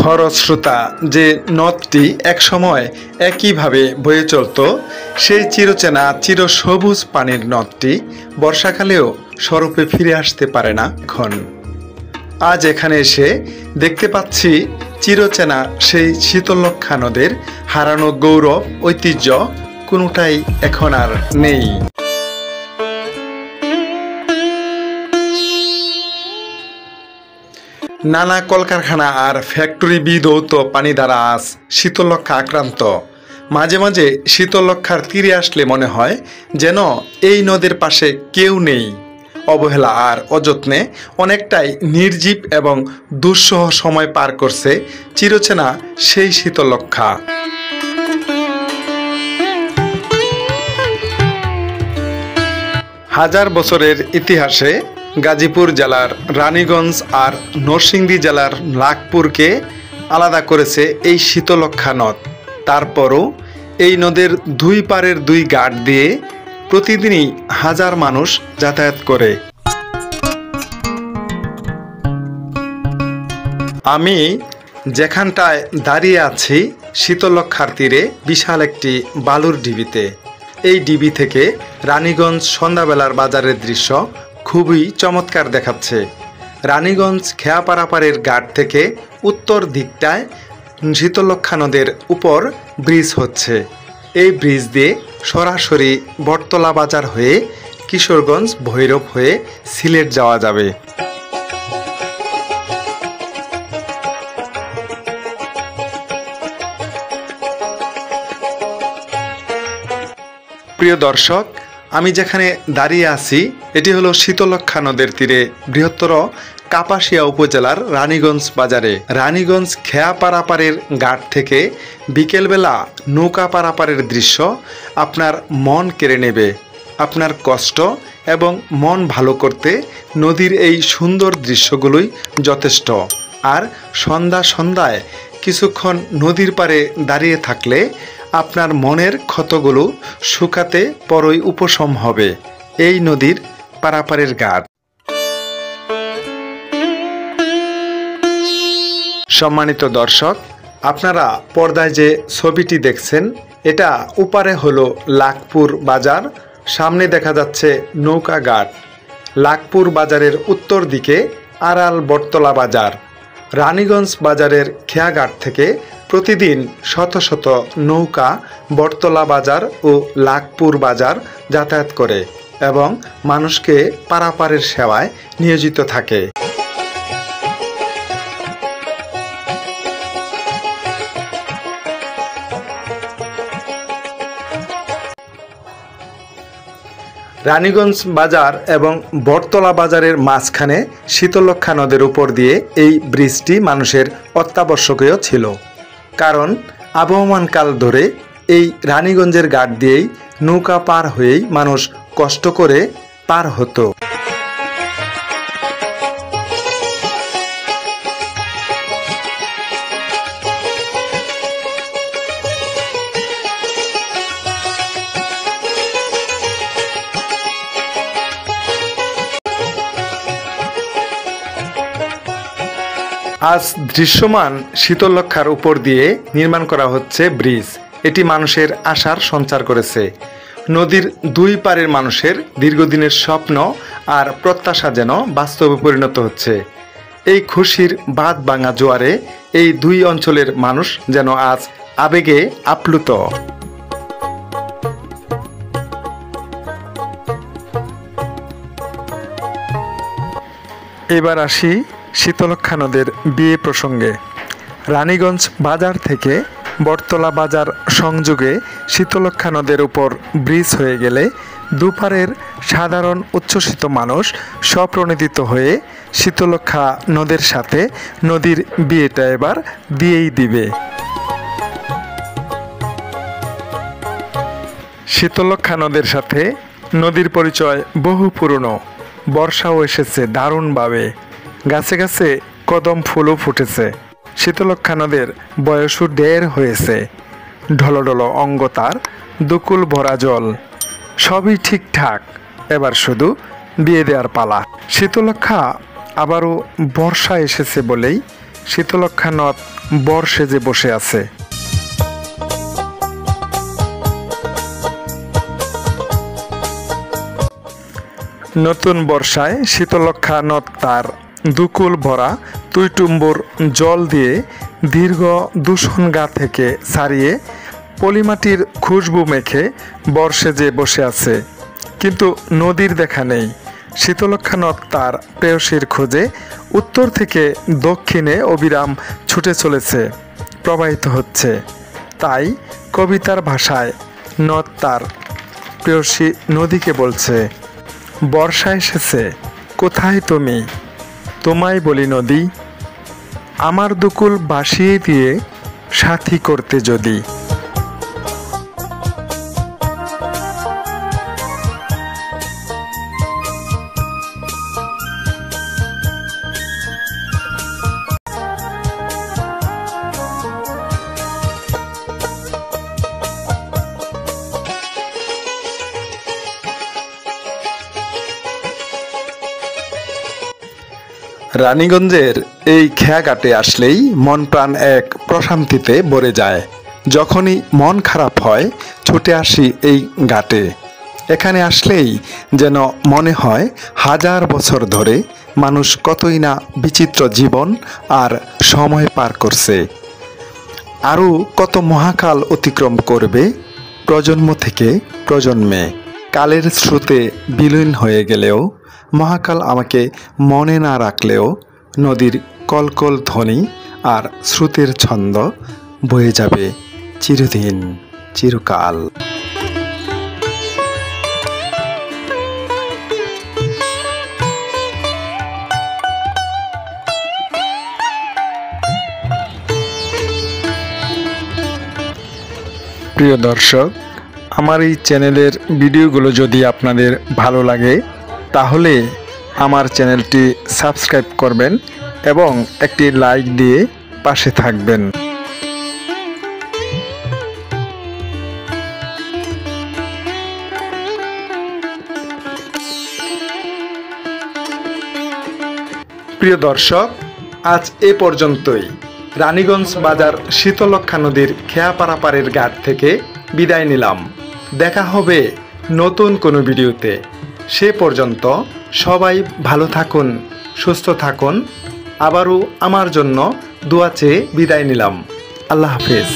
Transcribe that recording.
খরস্রোতা যে নদটি একসময় একইভাবে বয়ে চলত, সেই চিরচেনা চিরসবুজ পানির নদটি বর্ষাকালেও স্বরূপে ফিরে আসতে পারে না এখন। আজ এখানে এসে দেখতে পাচ্ছি চিরচেনা সেই শীতলক্ষ্যা নদের হারানো গৌরব ঐতিহ্য কোনোটাই এখন আর নেই। নানা কলকারখানা আর ফ্যাক্টরি বিধৌত পানি দ্বারা আজ শীতলক্ষ্যা আক্রান্ত। মাঝে মাঝে শীতলক্ষ্যার তীরে আসলে মনে হয় যেন এই নদের পাশে কেউ নেই। অবহেলা আর অযত্নে অনেকটাই নির্জীব এবং দুঃসহ সময় পার করছে চিরচেনা সেই শীতলক্ষ্যা। হাজার বছরের ইতিহাসে গাজীপুর জেলার রানীগঞ্জ আর নরসিংদী জেলার লাখপুরকে আলাদা করেছে এই শীতলক্ষ্যা নদ। তারপরও এই নদের দুই পারের দুই ঘাট দিয়ে প্রতিদিনই হাজার মানুষ যাতায়াত করে। আমি যেখানটায় দাঁড়িয়ে আছি শীতলক্ষ্যার তীরে বিশাল একটি বালুর ঢিবিতে। এই ঢিবি থেকে রানীগঞ্জ সন্ধ্যাবেলার বাজারের দৃশ্য খুবই চমৎকার দেখাচ্ছে। রানীগঞ্জ খেয়াপাড়াপাড়ের ঘাট থেকে উত্তর দিকটায় শীতলক্ষ্যা নদের উপর ব্রিজ হচ্ছে। এই ব্রিজ দিয়ে সরাসরি বটতলা বাজার হয়ে কিশোরগঞ্জ ভৈরব হয়ে সিলেট যাওয়া যাবে। প্রিয় দর্শক, আমি যেখানে দাঁড়িয়ে আছি এটি হলো শীতলক্ষ্যা নদের তীরে বৃহত্তর কাপাসিয়া উপজেলার রানীগঞ্জ বাজারে। রানীগঞ্জ খেয়াপাড়াপাড়ের ঘাট থেকে বিকেলবেলা নৌকা পারাপারের দৃশ্য আপনার মন কেড়ে নেবে। আপনার কষ্ট এবং মন ভালো করতে নদীর এই সুন্দর দৃশ্যগুলোই যথেষ্ট। আর সন্ধ্যায় কিছুক্ষণ নদীর পাড়ে দাঁড়িয়ে থাকলে আপনার মনের ক্ষতগুলো শুকাতে পরই উপশম হবে। এই নদীর পারাপারের ঘাট। সম্মানিত দর্শক, আপনারা পর্দায় যে ছবিটি দেখছেন এটা উপারে হলো লাখপুর বাজার, সামনে দেখা যাচ্ছে নৌকা ঘাট। লাখপুর বাজারের উত্তর দিকে আড়াল বটতলা বাজার। রানীগঞ্জ বাজারের খেয়াঘাট থেকে প্রতিদিন শত শত নৌকা বটতলা বাজার ও লাখপুর বাজার যাতায়াত করে এবং মানুষকে পারাপারের সেবায় নিয়োজিত থাকে। রানীগঞ্জ বাজার এবং বটতলা বাজারের মাঝখানে শীতলক্ষ্যা নদের উপর দিয়ে এই ব্রিজটি মানুষের অত্যাবশ্যকীয় ছিল, কারণ আবহমানকাল ধরে এই রানীগঞ্জের ঘাট দিয়েই নৌকা পার হয়েই মানুষ কষ্ট করে পার হতো। আজ দৃশ্যমান শীতলক্ষ্যার উপর দিয়ে নির্মাণ করা হচ্ছে ব্রিজ। এটি মানুষের আশার সঞ্চার করেছে। নদীর দুই পারের মানুষের দীর্ঘদিনের স্বপ্ন আর প্রত্যাশা যেন বাস্তবে পরিণত হচ্ছে। এই খুশির বাঁধ ভাঙা জোয়ারে এই দুই অঞ্চলের মানুষ যেন আজ আবেগে আপ্লুত। এবার আসি শীতলক্ষ্যা নদের বিয়ে প্রসঙ্গে। রানীগঞ্জ বাজার থেকে বটতলা বাজার সংযোগে শীতলক্ষ্যা নদের উপর ব্রিজ হয়ে গেলে দুপারের সাধারণ উচ্ছ্বসিত মানুষ স্বপ্রণোদিত হয়ে শীতলক্ষ্যা নদের সাথে নদীর বিয়েটা এবার দিয়েই দিবে। শীতলক্ষ্যা নদের সাথে নদীর পরিচয় বহু পুরনো। বর্ষাও এসেছে দারুণভাবে। গাছে গাছে কদম ফুলও ফুটেছে। শীতলক্ষ্যা নদের বয়সও ঢের হয়েছে। ঢলঢল অঙ্গ তার, দুকুল ভরা জল, সবই ঠিকঠাক। এবার শুধু বিয়ে দেওয়ার পালা। শীতলক্ষ্যা আবারও বর্ষা এসেছে বলেই শীতলক্ষ্যা নদ বর সেজে বসে আছে। নতুন বর্ষায় শীতলক্ষ্যা নদ তার দুকুল ভরা টুইটুম্বুর জল দিয়ে দীর্ঘ দূষণ গা থেকে ছাড়িয়ে পলিমাটির খুশবু মেখে বর সেজে বসে আছে। কিন্তু নদীর দেখা নেই। শীতলক্ষ্যা নদ তার প্রেয়সীর খোঁজে উত্তর থেকে দক্ষিণে অবিরাম ছুটে চলেছে, প্রবাহিত হচ্ছে। তাই কবিতার ভাষায় নদ তার প্রেয়সী নদীকে বলছে, বর্ষা এসেছে, কোথায় তুমি? তোমায় বলি নদী, আমার দুকুল ভাসিয়ে দিয়ে সাথী করতে যদি। রানীগঞ্জের এই খেয়াঘাটে আসলেই মন প্রাণ এক প্রশান্তিতে ভরে যায়। যখনই মন খারাপ হয় ছুটে আসি এই ঘাটে। এখানে আসলেই যেন মনে হয় হাজার বছর ধরে মানুষ কতই না বিচিত্র জীবন আর সময় পার করছে, আরও কত মহাকাল অতিক্রম করবে প্রজন্ম থেকে প্রজন্মে। কালের স্রোতে বিলীন হয়ে গেলেও, মহাকাল আমাকে মনে না রাখলেও নদীর কলকল ধ্বনি আর স্রোতের ছন্দ বয়ে যাবে চিরদিন, চিরকাল। প্রিয় দর্শক, আমার এই চ্যানেলের ভিডিওগুলো যদি আপনাদের ভালো লাগে তাহলে আমার চ্যানেলটি সাবস্ক্রাইব করবেন এবং একটি লাইক দিয়ে পাশে থাকবেন। প্রিয় দর্শক, আজ এ পর্যন্তই। রানীগঞ্জ বাজার শীতলক্ষ্যা নদীর খেয়াপাড়া পাড়ের ঘাট থেকে বিদায় নিলাম। দেখা হবে নতুন কোনো ভিডিওতে। সে পর্যন্ত সবাই ভালো থাকুন, সুস্থ থাকুন। আবারও আমার জন্য দোয়া চেয়ে বিদায় নিলাম। আল্লাহ হাফেজ।